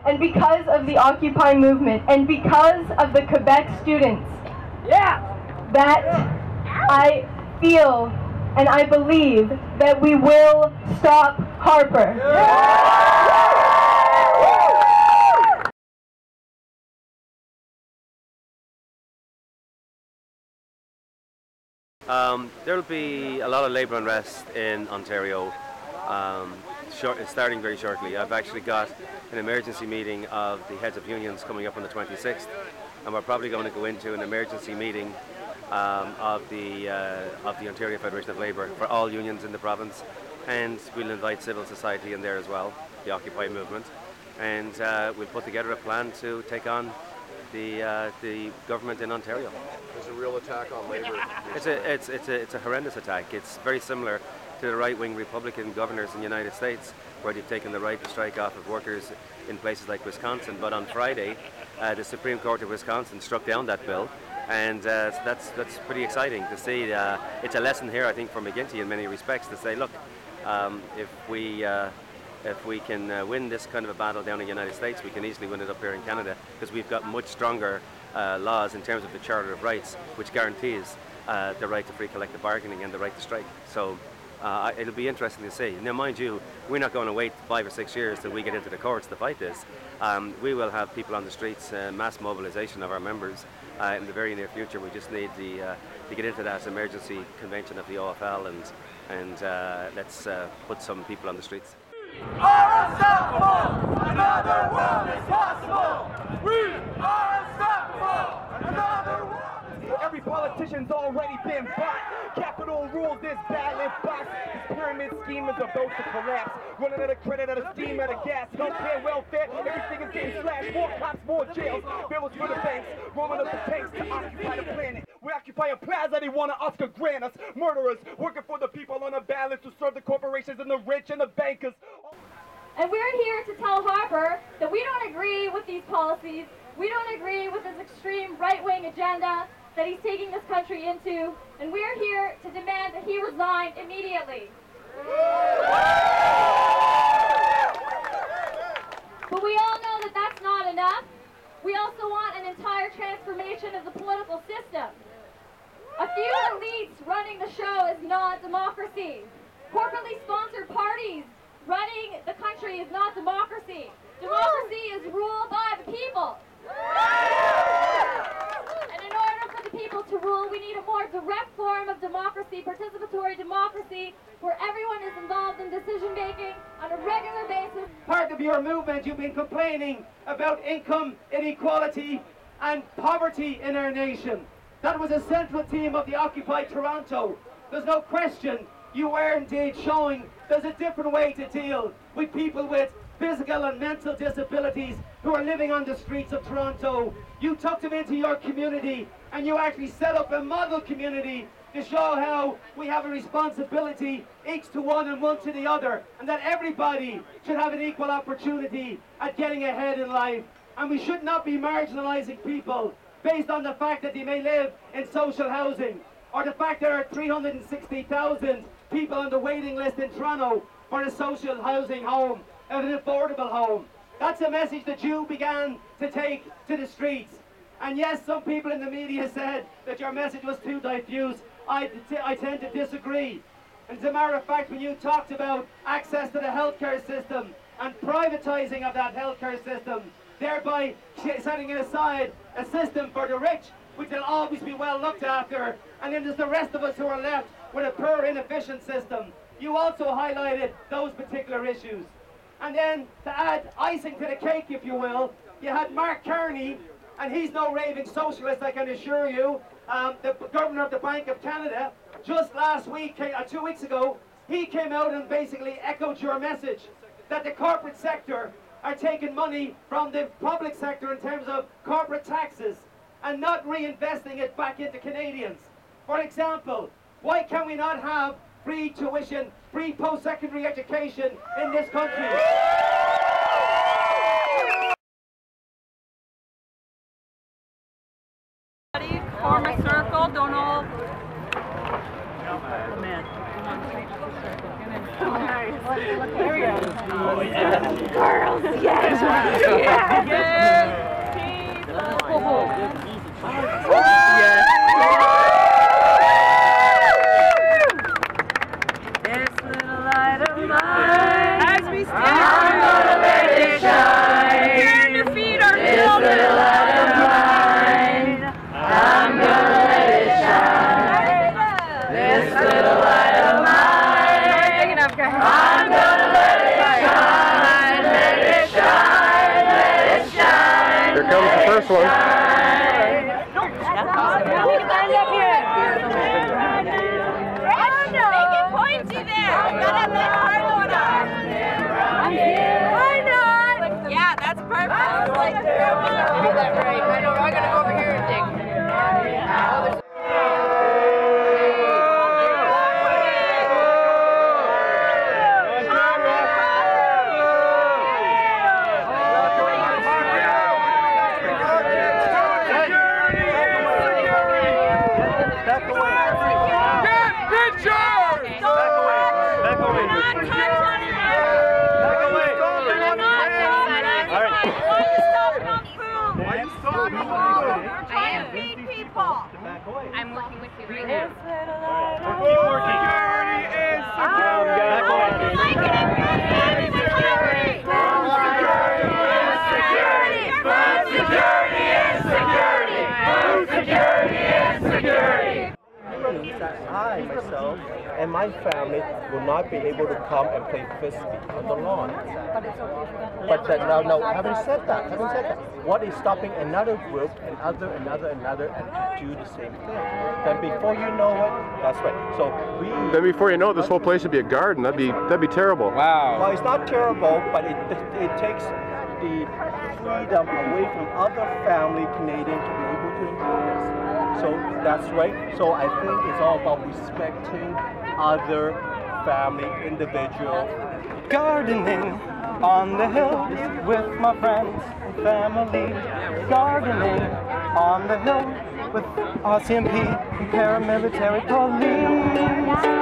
And because of the Occupy movement, and because of the Quebec students, that I feel and I believe that we will stop Harper. There will be a lot of labour unrest in Ontario, starting very shortly. I've actually got an emergency meeting of the heads of unions coming up on the 26th, and we're probably going to go into an emergency meeting of the Ontario Federation of Labour for all unions in the province, and we'll invite civil society in there as well, the Occupy movement, and we'll put together a plan to take on the government in Ontario. There's a real attack on labour. It's a horrendous attack. It's very similar to the right-wing Republican governors in the United States, where they've taken the right to strike off of workers in places like Wisconsin. But on Friday, the Supreme Court of Wisconsin struck down that bill, and so that's pretty exciting to see. It's a lesson here, I think, for McGuinty in many respects, to say, look, if we can win this kind of a battle down in the United States, we can easily win it up here in Canada, because we've got much stronger laws in terms of the Charter of Rights, which guarantees the right to free collective bargaining and the right to strike. So it'll be interesting to see. Now, mind you, we're not going to wait 5 or 6 years till we get into the courts to fight this. We will have people on the streets, mass mobilization of our members in the very near future. We just need to get into that emergency convention of the OFL, and let's put some people on the streets. Are unstoppable! Another world is possible! We are unstoppable! Another world is possible! Every politician's already been bought. Capital rules this ballot box. This pyramid scheme is about to collapse. Running out of credit, out of steam, out of gas. Healthcare, welfare, everything is getting slashed. More cops, more jails. Bills for the banks. Rolling up the tanks to occupy the planet. We occupy a plaza, they want to Oscar grant us. Murderers working for the people on a balance to serve the corporations and the rich and the bankers. And we're here to tell Harper that we don't agree with these policies. We don't agree with this extreme right-wing agenda that he's taking this country into. And we're here to demand that he resign immediately. But we all know that that's not enough. We also want an entire transformation of the political system. A few elites running the show is not democracy. Corporately sponsored parties running the country is not democracy. Democracy is ruled by the people. And in order for the people to rule, we need a more direct form of democracy, participatory democracy, where everyone is involved in decision making on a regular basis. Part of your movement, you've been complaining about income inequality and poverty in our nation. That was a central theme of the Occupy Toronto. There's no question you were indeed showing there's a different way to deal with people with physical and mental disabilities who are living on the streets of Toronto. You took them into your community and you actually set up a model community to show how we have a responsibility each to one and one to the other, and that everybody should have an equal opportunity at getting ahead in life. And we should not be marginalizing people based on the fact that they may live in social housing, or the fact there are 360,000 people on the waiting list in Toronto for a social housing home, an affordable home. That's a message that you began to take to the streets. And yes, some people in the media said that your message was too diffuse. I tend to disagree. And as a matter of fact, when you talked about access to the healthcare system and privatizing of that healthcare system, thereby setting aside a system for the rich, which will always be well looked after, and then there's the rest of us who are left with a poor, inefficient system. You also highlighted those particular issues. And then, to add icing to the cake, if you will, you had Mark Carney, and he's no raving socialist, I can assure you, the Governor of the Bank of Canada. Just last week, 2 weeks ago, he came out and basically echoed your message that the corporate sector are taking money from the public sector in terms of corporate taxes and not reinvesting it back into Canadians. For example, why can we not have free tuition, free post-secondary education in this country? Form a circle, don't all... Come in. There we go. Oh, yeah. Girl. girls. Yes. This little light of mine, as we stand, I'm gonna let it shine. Turn your feet, our children. This little light of mine, I'm gonna let it shine. This little light of mine, big enough, guys. I'm gonna let it shine, let it shine, let it shine. Here comes the first one. Yeah, that's perfect. I like that. Get that right. I know. I gotta go over here and dig. Back away. Get pictures! Back away. Back away. Back away. I am feed people. I'm working with you right now. Keep working. Security is security. Back away. That I, myself, and my family will not be able to come and play frisbee on the lawn. But no, having said that, what is stopping another group, another, and to do the same thing? Then before you know it, that's right. So Then before you know it, this whole place would be a garden. That'd be terrible. Wow. Well, it's not terrible, but it takes the freedom away from other family Canadians to be able to enjoy this. So that's right. So I think it's all about respecting other family individuals. Gardening on the hill with my friends and family. Gardening on the hill with RCMP and paramilitary police.